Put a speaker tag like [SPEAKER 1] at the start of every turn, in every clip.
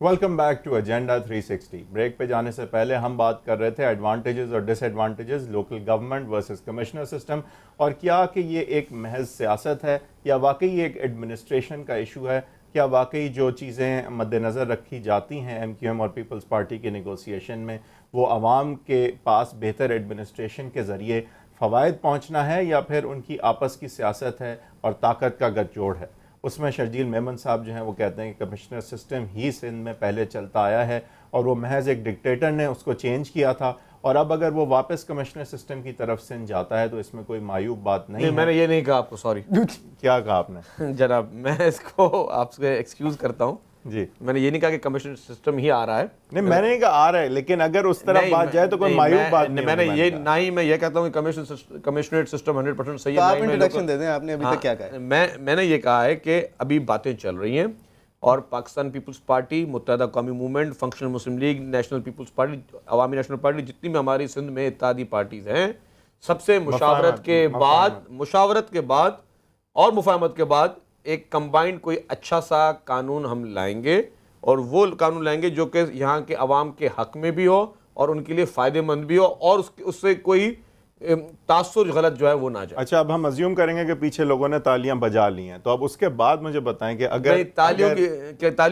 [SPEAKER 1] Welcome back to agenda 360. Break پہ جانے سے پہلے ہم بات کر رہے تھے ایڈوانٹیجز اور disadvantages local government versus commissioner system, اور کیا کہ یہ ایک محض سیاست ہے یا واقعی ایک ایڈمنسٹریشن کا ایشو ہے. کیا واقعی جو چیزیں مد نظر رکھی جاتی ہیں ایم کیو ایم اور پیپلز پارٹی کے نیگوسیشن میں وہ عوام کے پاس بہتر ایڈمنسٹریشن کے ذریعے فوائد پہنچنا ہے، یا پھر ان کی آپس کی سیاست ہے اور طاقت کا گٹھ جوڑ ہے؟ اس میں شرجیل میمن صاحب جو ہیں وہ کہتے ہیں کہ کمشنر سسٹم ہی سندھ میں پہلے چلتا آیا ہے اور وہ محض ایک ڈکٹیٹر نے اس کو چینج کیا تھا، اور اب اگر وہ واپس کمشنر سسٹم کی طرف سندھ جاتا ہے تو اس میں کوئی معیوب بات نہیں ہے.
[SPEAKER 2] میں نے یہ نہیں کہا آپ کو، سوری.
[SPEAKER 1] کیا کہا آپ نے؟
[SPEAKER 2] جناب میں اس کو آپ سے ایکسکیوز کرتا ہوں.
[SPEAKER 1] جی
[SPEAKER 2] میں نے یہ نہیں کہا کہ کمشنر سسٹم ہی آ رہا ہے.
[SPEAKER 1] نہیں، میں نے نہیں کہا آ رہا ہے، لیکن اگر اس طرح بات جائے تو کوئی معیوب بات نہیں.
[SPEAKER 2] میں نے یہ نہ ہی میں یہ کہتا ہوں کہ کمشنریٹ سسٹم 100% صحیح ہے.
[SPEAKER 3] آپ انٹروڈکشن دے دیں، آپ نے ابھی تک کیا کہا ہے؟
[SPEAKER 2] میں نے یہ کہا ہے کہ ابھی باتیں چل رہی ہیں اور پاکستان پیپلز پارٹی، متحدہ قومی موومنٹ، فنکشنل مسلم لیگ، نیشنل پیپلز پارٹی، عوامی نیشنل پارٹی، جتنی بھی ہماری سندھ میں اتحادی پارٹیز ہیں، سب سے مشاورت کے بعد اور مفاہمت کے بعد ایک کمبائنڈ کوئی اچھا سا قانون ہم لائیں گے، اور وہ قانون لائیں گے جو کہ یہاں کے عوام کے حق میں بھی ہو اور ان کے لیے فائدہ مند بھی ہو، اور اس سے کوئی تاثر غلط جو ہے وہ نہ جائے.
[SPEAKER 1] اچھا، اب ہم ازیوم کریں گے کہ پیچھے لوگوں نے تالیاں بجا لی ہیں، تو اب اس کے بعد مجھے بتائیں کہ اگر
[SPEAKER 2] تالیوں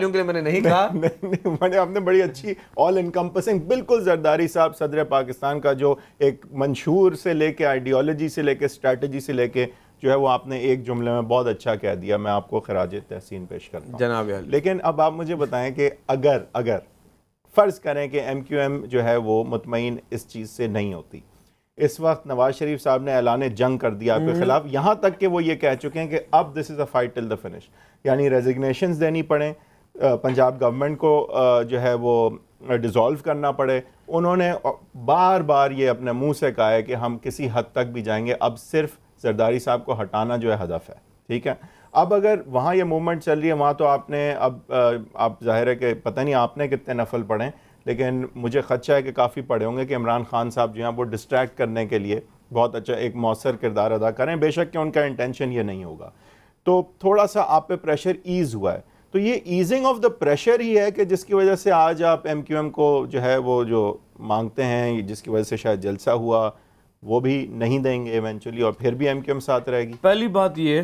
[SPEAKER 2] کے لیے میں نے نہیں کہا.
[SPEAKER 1] نہیں، آپ نے بڑی اچھی آل انکمپسنگ، بالکل زرداری صاحب صدر پاکستان کا جو ایک منشور سے لے کے آئیڈیالوجی سے لے کے اسٹریٹجی سے لے کے جو ہے وہ آپ نے ایک جملے میں بہت اچھا کہہ دیا. میں آپ کو خراج تحسین پیش کرتا ہوں
[SPEAKER 2] جناب.
[SPEAKER 1] لیکن اب آپ مجھے بتائیں کہ اگر فرض کریں کہ ایم کیو ایم جو ہے وہ مطمئن اس چیز سے نہیں ہوتی، اس وقت نواز شریف صاحب نے اعلان جنگ کر دیا آپ کے خلاف، یہاں تک کہ وہ یہ کہہ چکے ہیں کہ اب دس از a fight till the finish, یعنی ریزگنیشنز دینی پڑیں، پنجاب گورنمنٹ کو جو ہے وہ ڈیزالو کرنا پڑے. انہوں نے بار بار یہ اپنے منہ سے کہا ہے کہ ہم کسی حد تک بھی جائیں گے، اب صرف زرداری صاحب کو ہٹانا جو ہے ہدف ہے. ٹھیک ہے، اب اگر وہاں یہ موومنٹ چل رہی ہے، وہاں تو آپ نے آپ ظاہر ہے کہ پتہ نہیں آپ نے کتنے نفل پڑھیں، لیکن مجھے خدشہ ہے کہ کافی پڑھے ہوں گے کہ عمران خان صاحب جو ہیں وہ ڈسٹریکٹ کرنے کے لیے بہت اچھا ایک مؤثر کردار ادا کریں. بے شک کہ ان کا انٹینشن یہ نہیں ہوگا، تو تھوڑا سا آپ پہ پریشر ایز ہوا ہے. تو یہ ایزنگ آف دا پریشر ہی ہے کہ جس کی وجہ سے آج آپ ایم کیو ایم کو جو ہے وہ جو مانگتے ہیں، جس کی وجہ سے شاید جلسہ ہوا، وہ بھی نہیں دیں گے ایونچولی، اور پھر بھی ایم کیو ایم ساتھ رہے گی.
[SPEAKER 2] پہلی بات یہ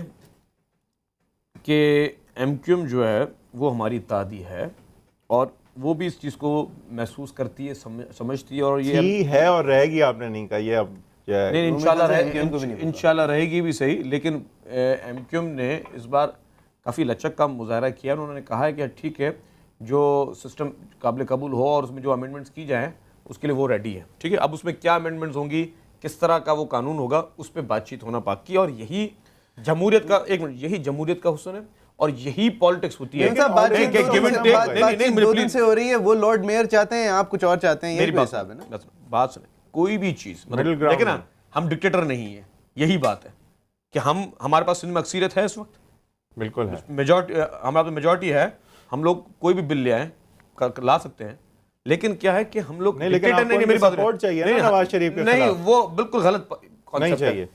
[SPEAKER 2] کہ ایم کیو ایم جو ہے وہ ہماری اتحادی ہے، اور وہ بھی اس چیز کو محسوس کرتی ہے، سمجھتی ہے، اور یہ
[SPEAKER 1] ہے اور رہے گی. آپ نے نہیں کہا یہ اب
[SPEAKER 2] نہیں، انشاءاللہ رہے گی بھی صحیح. لیکن ایم کیو ایم نے اس بار کافی لچک کا مظاہرہ کیا. انہوں نے کہا ہے کہ ٹھیک ہے، جو سسٹم قابل قبول ہو اور اس میں جو امینڈمنٹس کی جائیں اس کے لیے وہ ریڈی ہے. ٹھیک ہے، اب اس میں کیا امینڈمنٹس ہوں گی، کس طرح کا وہ قانون ہوگا، اس پہ بات چیت ہونا باقی ہے. اور یہی جمہوریت کا یہی جمہوریت کا حسن ہے، اور یہی پالیٹکس ہوتی ہے.
[SPEAKER 3] بات دو دن سے ہو رہی ہے، وہ لارڈ میئر چاہتے ہیں، آپ کچھ اور چاہتے ہیں.
[SPEAKER 2] میری بات سنیں، کوئی بھی چیز دیکھیں نا، ہم ڈکٹیٹر نہیں ہیں. یہی بات ہے کہ ہمارے پاس سندھ میں اکثریت ہے اس وقت،
[SPEAKER 1] بالکل ہے،
[SPEAKER 2] میجورٹی ہمارا تو میجورٹی ہے. ہم لوگ کوئی بھی بل لے آئیں لا سکتے ہیں، لیکن کیا ہے کہ ہم لوگ ڈکٹیٹر نہیں. میری بات
[SPEAKER 1] سپورٹ چاہیے نا نواز شریف کے خلاف.
[SPEAKER 2] نہیں، وہ بالکل غلط
[SPEAKER 1] نہیں چاہیے،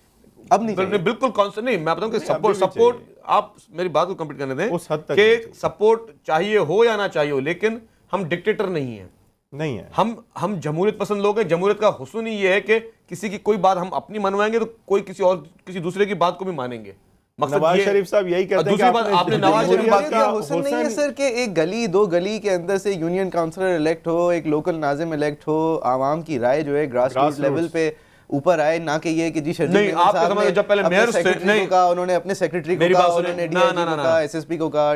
[SPEAKER 3] اب نہیں چاہیے،
[SPEAKER 2] بالکل کانسیپٹ نہیں. میں بتاؤں کہ سپورٹ آپ میری بات کو کمپلیٹ کرنے دیں کہ سپورٹ چاہیے ہو یا نہ چاہیے ہو، لیکن ہم ڈکٹیٹر نہیں ہیں.
[SPEAKER 1] نہیں ہے،
[SPEAKER 2] ہم جمہوریت پسند لوگ ہیں. جمہوریت کا حسن ہی یہ ہے کہ کسی کی کوئی بات ہم اپنی منوائیں گے تو کوئی کسی دوسرے کی بات کو بھی مانیں گے.
[SPEAKER 1] نواز شریف صاحب یہی کہتے ہیں کہ
[SPEAKER 2] آپ نے نواز شریف بات
[SPEAKER 3] کا حسن نہیں ہے سر کہ ایک گلی دو گلی کے اندر سے یونین کاؤنسلر الیکٹ ہو، ایک لوکل ناظم الیکٹ ہو، عوام کی رائے جو ہے گراس روٹ لیول پہ اوپر آئے، نہ کہ یہ کہ جی شرجیل صاحب نے
[SPEAKER 2] جب پہلے میئر سے نہیں
[SPEAKER 3] کہا، انہوں نے اپنے سیکریٹری کو کہا، انہوں نے ڈی آئی جی کو کہا، ایس ایس پی کو کہا،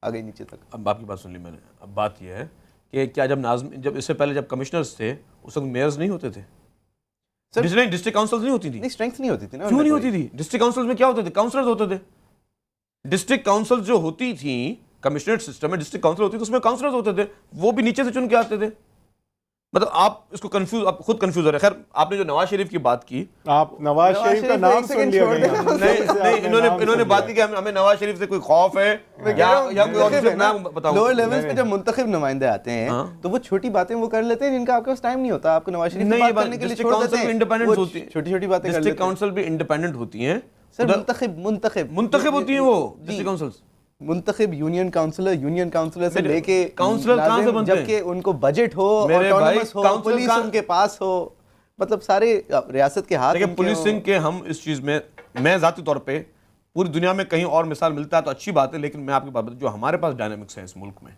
[SPEAKER 3] آگے نیچے تک.
[SPEAKER 2] اب آپ کی بات سن لی میں نے. اب بات یہ ہے کہ کیا جب اس سے پہلے جب کمشنرز تھے اس وقت میئرز نہیں ہوتے تھے؟ ڈسٹرکٹ کاؤنسلز نہیں ہوتی تھی؟
[SPEAKER 3] نہیں، اسٹرینتھ نہیں ہوتی تھی نا.
[SPEAKER 2] کیوں نہیں ہوتی تھی؟ ڈسٹرکٹ کاؤنسلز میں کیا ہوتے تھے؟ کاؤنسلرز ہوتے تھے. ڈسٹرکٹ کاؤنسل جو ہوتی تھیں، کمشنریٹ سسٹم میں ڈسٹرکٹ کاؤنسل ہوتی تھی، اس میں کاؤنسلرز ہوتے تھے، وہ بھی نیچے سے چن کے آتے تھے. مطلب آپ اس کو کنفیوز، آپ خود کنفیوز ہو رہے ہیں. خیر، آپ نے جو نواز شریف کی بات کی،
[SPEAKER 1] آپ نواز شریف کا نام سن لیا گیا.
[SPEAKER 2] نہیں، انہوں نے بات کی کہ ہمیں نواز شریف سے کوئی خوف ہے یا کوئی اور نام بتاؤ.
[SPEAKER 3] لوور لیولز پہ جب منتخب نمائندے آتے ہیں تو وہ چھوٹی باتیں وہ کر لیتے ہیں جن کا آپ کے پاس ٹائم نہیں ہوتا. آپ کو نواز شریف کی بات کرنے کے لیے چھوڑ دیتے ہیں.
[SPEAKER 2] انڈیپینڈنٹ ہوتی ہیں،
[SPEAKER 3] چھوٹی چھوٹی باتیں کر لیتے ہیں.
[SPEAKER 2] ڈسٹرکٹ کاؤنسل بھی انڈیپینڈنٹ ہوتی ہیں
[SPEAKER 3] سر. منتخب
[SPEAKER 2] ہوتی ہیں وہ ڈسٹرکٹ کاؤنسلز.
[SPEAKER 3] منتخب یونین کاؤنسلر سے لے کے
[SPEAKER 2] کاؤنسلر کہاں سے بنتے ہیں
[SPEAKER 3] جبکہ ان کو بجٹ ہو, آٹونومس ہو, پولیس ان کے پاس ہو, مطلب سارے ریاست کے ہاتھ.
[SPEAKER 2] دیکھیں پولیسنگ کے ہم اس چیز میں ذاتی طور پہ پوری دنیا میں کہیں اور مثال ملتا ہے تو اچھی بات ہے, لیکن میں آپ کی بات بتاؤں جو ہمارے پاس ڈائنامکس ہیں اس ملک میں,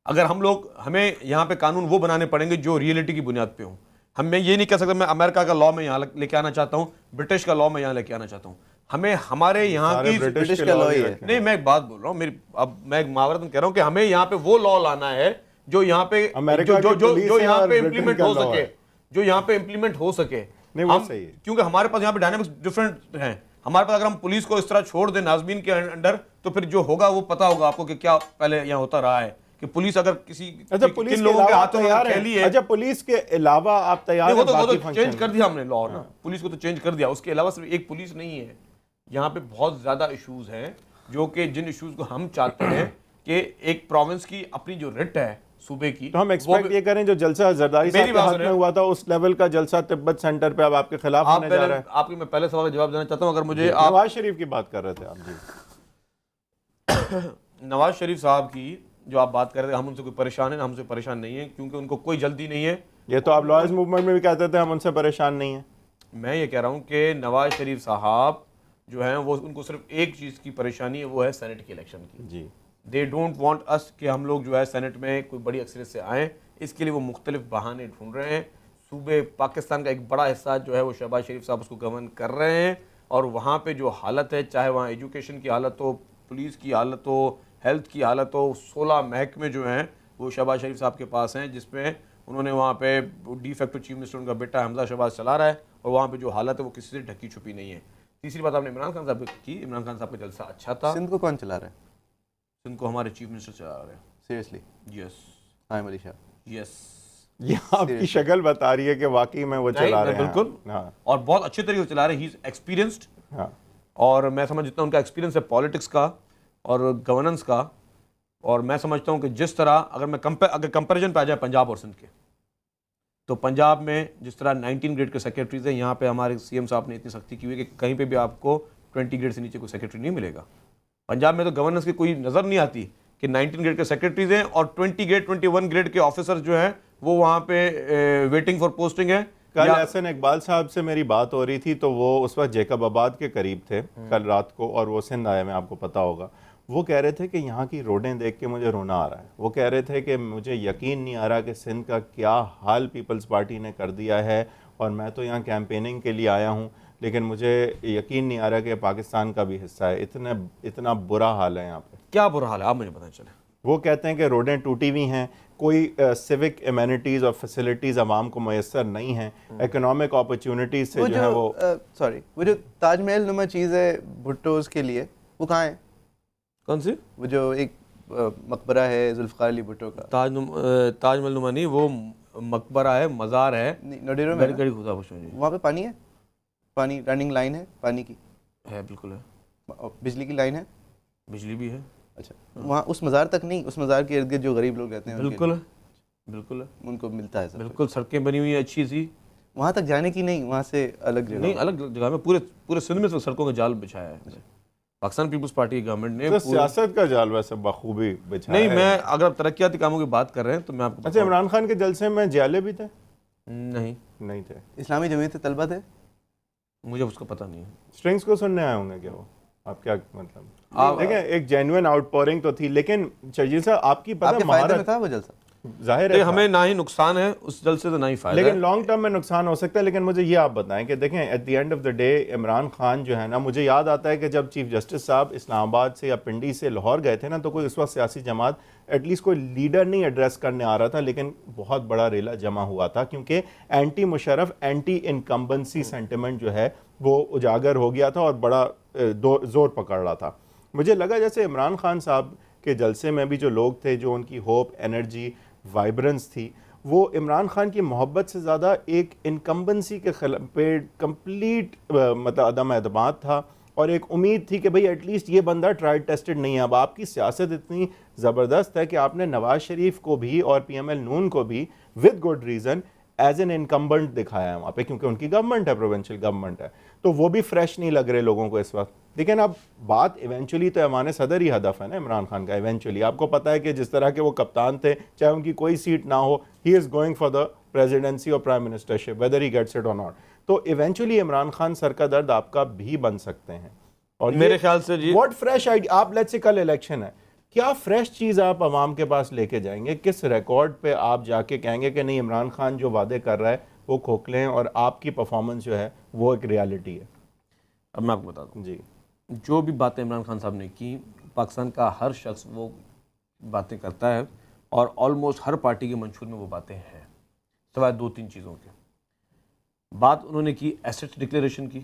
[SPEAKER 2] اگر ہمیں یہاں پہ قانون وہ بنانے پڑیں گے جو ریئلٹی کی بنیاد پہ ہوں. میں یہ نہیں کہہ سکتا میں امریکہ کا لا میں یہاں لے کے آنا چاہتا ہوں, برٹش کا لا میں یہاں لے کے آنا چاہتا ہوں. ہمیں ہمارے یہاں کی
[SPEAKER 3] برٹش کا لا ہی ہے.
[SPEAKER 2] نہیں میں ایک بات بول رہا ہوں, اب میں ایک معاورتن کہہ رہا ہوں کہ ہمیں یہاں پہ وہ لا لانا ہے جو یہاں پہ امپلیمنٹ ہو سکے, کیونکہ ہمارے پاس یہاں پہ ڈائنامکس ڈفرنٹ ہیں. ہمارے پاس اگر ہم پولیس کو اس طرح چھوڑ دیں ناظمین کے انڈر تو پھر جو ہوگا وہ پتا ہوگا آپ کو کہ کیا پہلے یہاں ہوتا رہا ہے کہ پولیس اگر کن لوگوں کے ہاتھوں میں کھیلی ہے.
[SPEAKER 1] اچھا پولیس کے علاوہ آپ تیار ہیں؟
[SPEAKER 2] وہ تو چینج کر دیا ہم نے لا نا, پولیس کو تو چینج کر دیا. اس کے علاوہ صرف ایک پولیس نہیں ہے, یہاں پہ بہت زیادہ ایشوز ہیں جو کہ جن ایشوز کو ہم چاہتے ہیں کہ ایک پروونس کی اپنی جو رٹ ہے صوبے کی,
[SPEAKER 1] تو ہم ایکسپیکٹ یہ کریں جو جلسہ زرداری صاحب کے ہاتھ میں ہوا تھا اس لیول کا جلسہ تبت سینٹر پہ اب آپ کے خلاف ہونے جا رہا ہے.
[SPEAKER 2] آپ کی میں پہلے سوال کا جواب دینا چاہتا ہوں. اگر مجھے
[SPEAKER 1] نواز شریف کی بات کر رہے تھے آپ, جی
[SPEAKER 2] نواز شریف صاحب کی جو آپ بات کر رہے تھے, ہم ان سے کوئی پریشان ہیں, ہم سے پریشان نہیں ہیں کیونکہ ان کو کوئی جلدی نہیں ہے.
[SPEAKER 1] یہ تو آپ لائرز موومنٹ میں بھی کہتے تھے ہم ان سے پریشان نہیں ہیں.
[SPEAKER 2] میں یہ کہہ رہا ہوں کہ نواز شریف صاحب جو ہیں وہ ان کو صرف ایک چیز کی پریشانی ہے, وہ ہے سینٹ کے الیکشن کی.
[SPEAKER 1] جی
[SPEAKER 2] دے ڈونٹ وانٹ اس کہ ہم لوگ جو ہے سینٹ میں کوئی بڑی اکثریت سے آئیں. اس کے لیے وہ مختلف بہانے ڈھونڈ رہے ہیں. صوبے پاکستان کا ایک بڑا حصہ جو ہے وہ شہباز شریف صاحب اس کو گورن کر رہے ہیں, اور وہاں پہ جو حالت ہے, چاہے وہاں ایجوکیشن کی حالت ہو, پولیس کی حالت ہو, ہیلتھ کی حالت ہو, 16 محکمے جو ہیں وہ شہباز شریف صاحب کے پاس ہیں, جس میں انہوں نے وہاں پہ ڈی فیکٹو چیف منسٹر ان کا بیٹا حمزہ شہباز چلا رہا ہے, اور وہاں پہ جو حالت ہے وہ کسی سے ڈھکی چھپی نہیں ہے. تیسری بات آپ نے عمران خان صاحب کی, عمران خان صاحب کا جلسہ اچھا تھا.
[SPEAKER 3] سندھ کو کون چلا رہا ہے؟
[SPEAKER 2] سندھ کو ہمارے چیف منسٹر چلا رہے ہیں.
[SPEAKER 3] سیریسلی؟
[SPEAKER 2] یس.
[SPEAKER 3] عامر علی شاہ.
[SPEAKER 2] یس.
[SPEAKER 1] یہ آپ کی شکل بتا رہی ہے کہ واقعی میں وہ چلا رہے ہیں.
[SPEAKER 2] بالکل, اور بہت اچھے طریقے سے چلا رہے ہیں. ہی از ایکسپیرینسڈ, اور میں سمجھتا ہوں ان کا ایکسپیرینس ہے پالیٹکس کا اور گورننس کا, اور میں سمجھتا ہوں کہ جس طرح اگر کمپیریزن پہ آ جائے پنجاب اور سندھ کے, تو پنجاب میں جس طرح 19 گریڈ کے سیکرٹریز ہیں, یہاں پہ ہمارے سی ایم صاحب نے اتنی سختی کی ہوئی کہ کہیں پہ بھی آپ کو 20 گریڈ سے نیچے کوئی سیکرٹری نہیں ملے گا. پنجاب میں تو گورننس کی کوئی نظر نہیں آتی کہ 19 گریڈ کے سیکرٹریز ہیں اور 20 گریڈ 21 گریڈ کے آفیسر جو ہیں وہ وہاں پہ ویٹنگ فار پوسٹنگ ہے.
[SPEAKER 1] کل احسن اقبال صاحب سے میری بات ہو رہی تھی تو وہ اس وقت جیکب آباد کے قریب تھے کل رات کو, اور وہ سندھ آئے میں آپ کو پتا ہوگا. وہ کہہ رہے تھے کہ یہاں کی روڈیں دیکھ کے مجھے رونا آ رہا ہے. وہ کہہ رہے تھے کہ مجھے یقین نہیں آ رہا کہ سندھ کا کیا حال پیپلز پارٹی نے کر دیا ہے, اور میں تو یہاں کیمپیننگ کے لیے آیا ہوں لیکن مجھے یقین نہیں آ رہا کہ پاکستان کا بھی حصہ ہے. اتنا برا حال ہے یہاں پہ.
[SPEAKER 2] کیا برا حال ہے آپ مجھے بتائیں چلیں.
[SPEAKER 1] وہ کہتے ہیں کہ روڈیں ٹوٹی ہوئی ہیں, کوئی سیوک ایمینٹیز اور فیسلٹیز عوام کو میسر نہیں ہیں, اکنامک اپرچونٹیز سے جو ہے
[SPEAKER 3] وہ جو تاج محل نما چیز ہے بھٹوز کے لیے, وہ کہاں ہے؟
[SPEAKER 2] کون سی؟
[SPEAKER 3] وہ جو ایک مقبرہ ہے ذوالفقار علی بھٹو کا.
[SPEAKER 2] تاج محل نما نہیں, وہ مقبرہ ہے, مزار ہے
[SPEAKER 3] نوڈیرو میں. وہاں پہ پانی ہے, پانی رننگ لائن ہے پانی کی
[SPEAKER 2] ہے. بالکل ہے.
[SPEAKER 3] بجلی کی لائن ہے.
[SPEAKER 2] بجلی بھی ہے.
[SPEAKER 3] اچھا, وہاں اس مزار تک نہیں, اس مزار کے ارد گرد جو غریب لوگ رہتے ہیں
[SPEAKER 2] بالکل بالکل
[SPEAKER 3] ان کو ملتا ہے.
[SPEAKER 2] بالکل, سڑکیں بنی ہوئی ہیں اچھی سی,
[SPEAKER 3] وہاں تک جانے کی نہیں, وہاں سے الگ جگہ
[SPEAKER 2] نہیں, الگ جگہ میں پورے سندھ میں سڑکوں کا جال بچھایا ہے پاکستان پیپلز پارٹی کی گورنمنٹ نے.
[SPEAKER 1] سیاست کا جال ویسے بخوبی بچھایا ہے.
[SPEAKER 2] نہیں, میں اگر آپ ترقیاتی کاموں کی بات کر رہے ہیں تو میں آپ کو.
[SPEAKER 1] اچھا, عمران خان کے جلسے میں جیالے بھی تھے؟
[SPEAKER 2] نہیں
[SPEAKER 1] تھے.
[SPEAKER 3] اسلامی جمعیت طلبہ تھے؟
[SPEAKER 2] مجھے اس کا پتہ نہیں ہے.
[SPEAKER 1] اسٹرنگس کو سننے آئے ہوں گے کیا وہ؟ آپ کیا مطلب دیکھیں ایک جینوئن آؤٹ پورنگ تو تھی, لیکن شرجیل صاحب آپ کی پتہ
[SPEAKER 3] مہارت تھا وہ جلسہ
[SPEAKER 1] ظاہر ہے
[SPEAKER 2] ہمیں نہ ہی نقصان ہے اس جلسے سے نہ ہی فائدہ,
[SPEAKER 1] لیکن لانگ ٹرم میں نقصان ہو سکتا ہے. لیکن مجھے یہ آپ بتائیں کہ دیکھیں at the end of the day Imran Khan جو ہے نا, مجھے یاد آتا ہے کہ جب چیف جسٹس صاحب اسلام آباد سے یا پنڈی سے لاہور گئے تھے نا, تو کوئی اس وقت سیاسی جماعت ایٹ لیسٹ کوئی لیڈر نہیں ایڈریس کرنے آ رہا تھا, لیکن بہت بڑا ریلا جمع ہوا تھا کیونکہ اینٹی مشرف اینٹی انکمبنسی سینٹیمنٹ جو ہے وہ اجاگر ہو گیا تھا اور بڑا زور پکڑ رہا تھا. مجھے لگا جیسے عمران خان صاحب کے جلسے میں بھی جو لوگ تھے, جو ان کی ہوپ, انرجی, وائبرنس تھی, وہ عمران خان کی محبت سے زیادہ ایک انکمبنسی کے پہ کمپلیٹ مطلب عدم اعتماد تھا, اور ایک امید تھی کہ بھئی ایٹ لیسٹ یہ بندہ ٹرائڈ ٹیسٹڈ نہیں ہے. اب آپ کی سیاست اتنی زبردست ہے کہ آپ نے نواز شریف کو بھی اور پی ایم ایل نون کو بھی with good reason as an incumbent دکھایا ہے وہاں پہ, کیونکہ ان کی گورنمنٹ ہے, پروونشل گورنمنٹ ہے. تو وہ بھی فریش نہیں لگ رہے لوگوں کو اس وقت. لیکن اب بات ایونچولی تو ایوان صدر ہی ہدف ہے نا عمران خان کا. ایونچولی آپ کو پتہ ہے کہ جس طرح کے وہ کپتان تھے, چاہے ان کی کوئی سیٹ نہ ہو, he is going for the presidency اور prime ministership whether he gets it or not. تو ایونچولی عمران خان سر کا درد آپ کا بھی بن سکتے ہیں. اور
[SPEAKER 2] میرے خیال سے جی
[SPEAKER 1] واٹ فریش آئیڈیا, آپ لیٹس سے کل الیکشن ہے, کیا فریش چیز آپ عوام کے پاس لے کے جائیں گے؟ کس ریکارڈ پہ آپ جا کے کہیں گے کہ نہیں عمران خان جو وعدے کر رہا ہے وہ کھوکھلے ہیں اور آپ کی پرفارمنس جو ہے وہ ایک ریالٹی ہے؟
[SPEAKER 2] اب میں آپ کو بتا دوں
[SPEAKER 1] جی,
[SPEAKER 2] جو بھی باتیں عمران خان صاحب نے کی, پاکستان کا ہر شخص وہ باتیں کرتا ہے اور آلموسٹ ہر پارٹی کے منشور میں وہ باتیں ہیں, سوائے 2-3 چیزوں کے. بات انہوں نے کی ایسٹ ڈکلیریشن کی,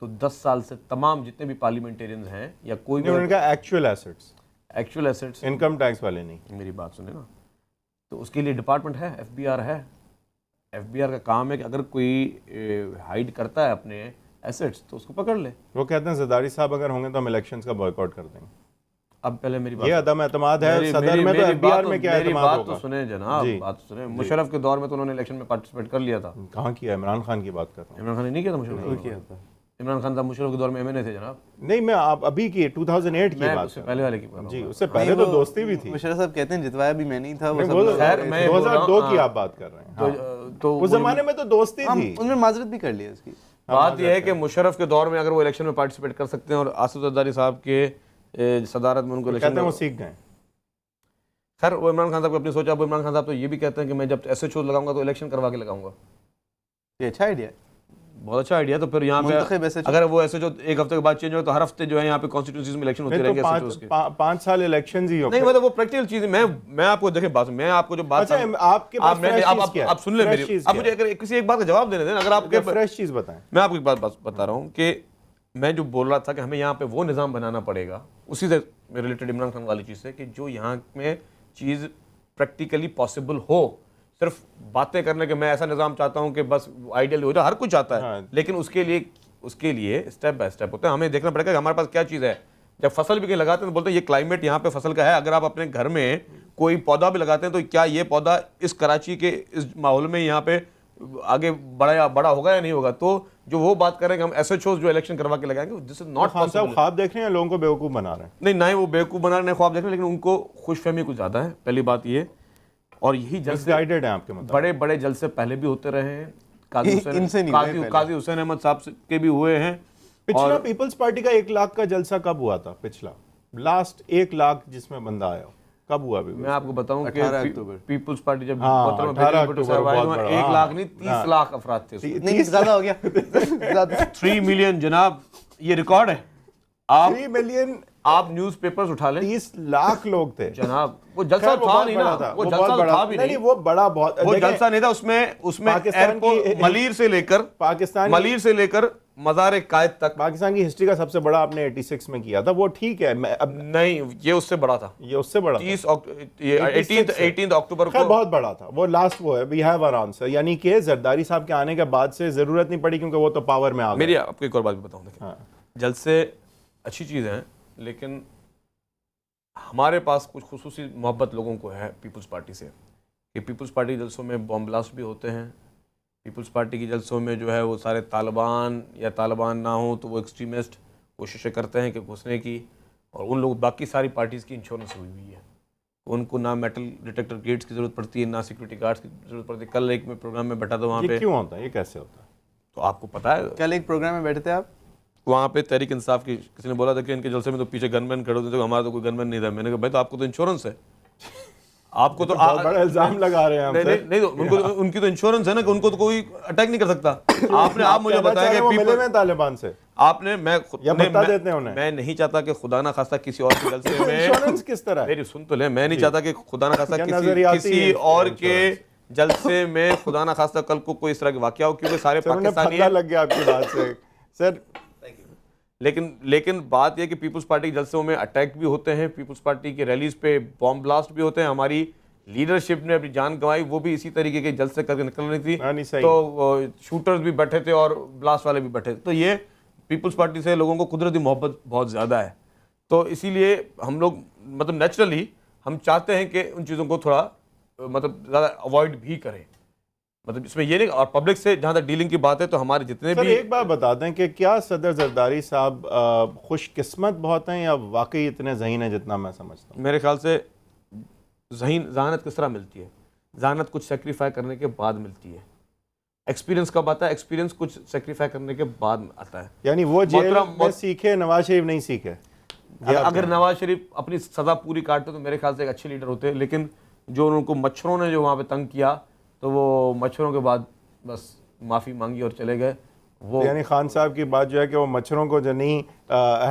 [SPEAKER 2] تو 10 سال سے تمام جتنے بھی پارلیمنٹیرینز ہیں یا کوئی بھی
[SPEAKER 1] انہوں نے کہا actual assets,
[SPEAKER 2] actual assets,
[SPEAKER 1] income tax والے نہیں.
[SPEAKER 2] میری بات سنیں نا, تو اس کے لیے ڈپارٹمنٹ ہے, ایف بی آر ہے. ایف بی آر کا کام ہے کہ اگر کوئی ہائیڈ کرتا ہے اپنے ایسٹس تو اس کو پکڑ لے.
[SPEAKER 1] وہ کہتے ہیں زرداری صاحب اگر ہوں گے تو ہم الیکشنز کا بائیکاٹ کر دیں گے.
[SPEAKER 2] اب پہلے میری بات,
[SPEAKER 1] یہ عدم اعتماد ہے صدر میں, تو ایف بی آر میں کیا اعتماد
[SPEAKER 2] بات
[SPEAKER 1] ہوگا؟
[SPEAKER 2] تو سنیں جناب, بات تو سنیں. مشرف کے دور میں تو انہوں نے الیکشن میں پارٹیسپیٹ کر لیا تھا.
[SPEAKER 1] کہاں کیا؟ عمران خان کی بات کر رہا ہوں.
[SPEAKER 2] عمران خان نے نہیں کیا تھا, مشرف کیا تھا. عمران خان صاحب مشرف کے دور میں MNA تھے جناب.
[SPEAKER 1] نہیں, میں ابھی کی 2008 کی
[SPEAKER 2] میں
[SPEAKER 1] بات
[SPEAKER 2] اس سے پہلے والے کی بات,
[SPEAKER 1] جی, اس سے پہلے تو دوستی بھی تھی.
[SPEAKER 3] مشرف صاحب کہتے ہیں جتوایا بھی میں نہیں تھا, وہ
[SPEAKER 2] خیر میں
[SPEAKER 1] 2002 کی آپ بات کر رہے ہیں.
[SPEAKER 2] تو
[SPEAKER 1] اس زمانے میں تو دوستی تھی.
[SPEAKER 3] ان میں معذرت بھی کر لیا اس کی.
[SPEAKER 2] بات یہ ہے کہ مشرف کے دور میں اگر وہ الیکشن میں پارٹیسپیٹ کر سکتے ہیں اور آصف زرداری صاحب کے صدارت میں ان کو
[SPEAKER 1] کہتے ہیں وہ سیکھ گئے.
[SPEAKER 2] خیر وہ عمران خان صاحب کو اپنی سوچا. اب عمران خان صاحب تو یہ بھی کہتے ہیں کہ میں جب ایسے چوز لگاؤں گا تو الیکشن کروا کے لگاؤں گا.
[SPEAKER 3] یہ اچھا آئیڈیا ہے,
[SPEAKER 2] بہت اچھا آئیڈیا. تو پھر یہاں پہ اگر وہ ایسے جو ایک ہفتے کے بعد چینج ہو تو ہر ہفتے جو ہے یہاں پہ کانسٹیٹیوشنز میں الیکشن ہوتے رہیں گے.
[SPEAKER 1] 5 سال الیکشنز ہی ہو.
[SPEAKER 2] نہیں مطلب وہ پریکٹیکل چیز ہے. میں آپ کو دیکھیں بات, میں آپ کو جو بات,
[SPEAKER 1] آپ کے پاس فریش چیز کیا ہے؟
[SPEAKER 2] آپ سن لیں میری, اب مجھے اگر کسی ایک بات کا جواب دینے دیں. اگر آپ کے
[SPEAKER 1] فریش چیز بتائیں.
[SPEAKER 2] میں آپ کو ایک بات بتا رہا ہوں کہ میں جو بول رہا تھا کہ ہمیں یہاں پہ وہ نظام بنانا پڑے گا, اسی سے ریلیٹڈ عمران خان والی چیز سے, کہ جو یہاں میں چیز پریکٹیکلی پاسبل ہو. صرف باتیں کرنے کے میں ایسا نظام چاہتا ہوں کہ بس آئیڈیل ہو جائے, ہر کوئی چاہتا ہے, لیکن اس کے لیے اسٹیپ بائی اسٹیپ ہوتا ہے. ہمیں دیکھنا پڑے گا کہ ہمارے پاس کیا چیز ہے. جب فصل بھی کہیں لگاتے ہیں تو بولتے ہیں یہ کلائمیٹ یہاں پہ فصل کا ہے. اگر آپ اپنے گھر میں کوئی پودا بھی لگاتے ہیں تو کیا یہ پودا اس کراچی کے اس ماحول میں یہاں پہ آگے بڑا ہوگا یا نہیں ہوگا؟ تو جو وہ بات کریں کہ ہم ایسے شوز جو الیکشن کروا کے لگائیں گے, دس از ناٹ پاسبل.
[SPEAKER 1] خواب دیکھ رہے ہیں, لوگوں کو بیوقوف بنا رہے ہیں.
[SPEAKER 2] نہیں, نہ ہی وہ بیوقوف بنا رہے ہیں خواب دیکھ رہے ہیں, لیکن ان کو خوش فہمی کچھ زیادہ ہے, پہلی بات یہ. اور یہی جلسے
[SPEAKER 1] گائیڈڈ ہیں آپ کے مطابق.
[SPEAKER 2] بڑے بڑے جلسے پہلے بھی ہوتے رہے ہیں. قاضی حسین احمد صاحب کے بھی ہوئے ہیں.
[SPEAKER 1] پچھلا پیپلز پارٹی کا 1 لاکھ کا جلسہ کب ہوا تھا؟ پچھلا لاسٹ 1 لاکھ جس میں بندہ آیا کب ہوا؟
[SPEAKER 2] میں آپ کو بتاؤں کہ پیپلز پارٹی جب
[SPEAKER 1] 18 اکتوبر
[SPEAKER 2] 1 لاکھ نہیں 30 لاکھ افراد تھے.
[SPEAKER 3] نہیں زیادہ ہو گیا,
[SPEAKER 2] 3 ملین جناب, یہ ریکارڈ ہے.
[SPEAKER 1] 3 ملین
[SPEAKER 2] آپ نیوز پیپرز اٹھا لیں,
[SPEAKER 1] 30 لاکھ لوگ تھے
[SPEAKER 2] جناب. وہ جلسہ تھا نہیں نا, وہ جلسہ تھا بھی نہیں,
[SPEAKER 1] وہ بڑا بہت,
[SPEAKER 2] وہ جلسہ نہیں تھا. اس میں ایئرپورٹ ملیر سے لے کر مزار قائد تک
[SPEAKER 1] پاکستان کی ہسٹری کا سب سے بڑا آپ نے 86 میں کیا تھا. وہ ٹھیک ہے,
[SPEAKER 2] نہیں یہ اس سے بڑا تھا.
[SPEAKER 1] یہ اس سے بڑا
[SPEAKER 2] 18 اکتوبر کو
[SPEAKER 1] بہت بڑا تھا. وہ لاسٹ وہ ہے وی ہیو آور آنسر, یعنی کہ زرداری صاحب کے آنے کے بعد سے ضرورت نہیں پڑی کیونکہ وہ تو پاور میں آ گئے.
[SPEAKER 2] میری آپ کو ایک اور بات بھی بتاؤں, دیکھیں جلسے اچھی چیز ہیں, لیکن ہمارے پاس کچھ خصوصی محبت لوگوں کو ہے پیپلز پارٹی سے, کہ پیپلز پارٹی جلسوں میں بم بلاسٹ بھی ہوتے ہیں. پیپلز پارٹی کی جلسوں میں جو ہے وہ سارے طالبان یا طالبان نہ ہوں تو وہ ایکسٹریمسٹ کوششیں کرتے ہیں کہ گھسنے کی, اور ان لوگ باقی ساری پارٹیز کی انشورنس ہوئی ہوئی ہے. ان کو نہ میٹل ڈیٹیکٹر گیٹس کی ضرورت پڑتی ہے, نہ سیکورٹی گارڈس کی ضرورت پڑتی ہے. کل ایک میں پروگرام میں بیٹھا تھا وہاں پہ.
[SPEAKER 1] یہ کیوں ہوتا ہے, یہ کیسے ہوتا ہے؟
[SPEAKER 2] تو آپ کو پتا ہے
[SPEAKER 3] کل ایک پروگرام میں بیٹھے تھے آپ,
[SPEAKER 2] وہاں پہ تحریک انصاف کی کسی نے بولا تھا کہ ان کے جلسے میں تو پیچھے گن مین کھڑے ہوتے تھے, ہمارا تو کوئی گن مین نہیں تھا. میں نے کہا بھائی تو آپ کو تو انشورنس ہے, آپ کو تو
[SPEAKER 1] بڑا الزام لگا رہے ہیں.
[SPEAKER 2] نہیں ان کی تو انشورنس ہے نا, کہ ان کو تو کوئی اٹیک نہیں کر سکتا. آپ مجھے بتایا کہ
[SPEAKER 1] ملے میں طالبان سے
[SPEAKER 2] آپ نے, میں نہیں چاہتا کہ خدا نہ خواستہ کسی اور کے جلسے میں
[SPEAKER 1] انشورنس کس طرح,
[SPEAKER 2] میری سن تو لیں, میں نہیں چاہتا کہ خدا نہ خواستہ کسی اور کے جلسے میں خدا نہ خواستہ کل کو کوئی اس طرح کے واقعہ ہو, کیونکہ سارے پاکستانی
[SPEAKER 1] لگ گیا آپ کی بات سے سر.
[SPEAKER 2] لیکن بات یہ کہ پیپلز پارٹی کے جلسوں میں اٹیک بھی ہوتے ہیں, پیپلز پارٹی کے ریلیز پہ بام بلاسٹ بھی ہوتے ہیں. ہماری لیڈرشپ نے اپنی جان گنوائی, وہ بھی اسی طریقے کے جلسے کر کے نکل رہی تھی, تو شوٹرز بھی بیٹھے تھے اور بلاسٹ والے بھی بیٹھے تھے. تو یہ پیپلز پارٹی سے لوگوں کو قدرتی محبت بہت زیادہ ہے, تو اسی لیے ہم لوگ مطلب نیچرلی ہم چاہتے ہیں کہ ان چیزوں کو تھوڑا مطلب زیادہ اوائڈ بھی کریں. مطلب اس میں یہ نہیں, اور پبلک سے جہاں تک ڈیلنگ کی بات ہے تو ہمارے جتنے
[SPEAKER 1] سر
[SPEAKER 2] بھی
[SPEAKER 1] ایک بات بتا دیں کہ کیا صدر زرداری صاحب خوش قسمت بہت ہیں یا واقعی اتنے ذہین ہیں جتنا میں سمجھتا ہوں؟
[SPEAKER 2] میرے خیال سے ذہانت کس طرح ملتی ہے؟ ذہانت کچھ سیکریفائی کرنے کے بعد ملتی ہے. ایکسپیرینس کب آتا ہے؟ ایکسپیرینس کچھ سیکریفائی کرنے کے بعد آتا ہے.
[SPEAKER 1] یعنی وہ جیل میں سیکھے, نواز شریف نہیں سیکھے.
[SPEAKER 2] اگر نواز شریف اپنی سزا پوری کاٹتے تو میرے خیال سے ایک اچھے لیڈر ہوتے, لیکن جو ان کو مچھروں نے جو وہاں پہ تنگ کیا تو وہ مچھروں کے بعد بس معافی مانگی اور چلے گئے. وہ
[SPEAKER 1] یعنی خان صاحب کی بات جو ہے کہ وہ مچھروں کو جو نہیں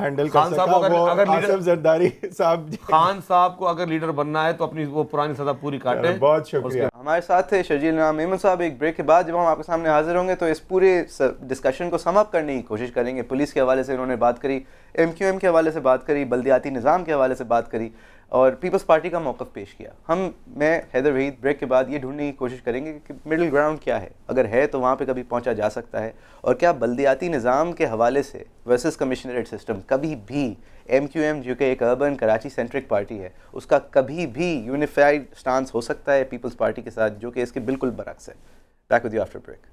[SPEAKER 1] ہینڈل کر
[SPEAKER 2] خان صاحب
[SPEAKER 1] سکا, وہ
[SPEAKER 2] اگر
[SPEAKER 1] آصف زرداری صاحب
[SPEAKER 2] خان صاحب کو اگر لیڈر بننا ہے تو اپنی وہ پرانی سزا پوری کاٹیں.
[SPEAKER 1] بہت شکریہ.
[SPEAKER 3] ہمارے ساتھ تھے شرجیل نام میمن صاحب. ایک بریک کے بعد جب ہم آپ کے سامنے حاضر ہوں گے تو اس پورے ڈسکشن کو سم اپ کرنے کی کوشش کریں گے. پولیس کے حوالے سے انہوں نے بات کری, ایم کیو ایم کے حوالے سے بات کری, بلدیاتی نظام کے حوالے سے بات کری اور پیپلز پارٹی کا موقف پیش کیا. میں حیدر وحید بریک کے بعد یہ ڈھونڈنے کی کوشش کریں گے کہ مڈل گراؤنڈ کیا ہے, اگر ہے تو وہاں پہ کبھی پہنچا جا سکتا ہے, اور کیا بلدیاتی نظام کے حوالے سے ورسز کمشنریٹ سسٹم کبھی بھی ایم کیو ایم جو کہ ایک اربن کراچی سینٹرک پارٹی ہے اس کا کبھی بھی یونیفائڈ سٹانس ہو سکتا ہے پیپلز پارٹی کے ساتھ, جو کہ اس کے بالکل برعکس ہے. Back with you after break.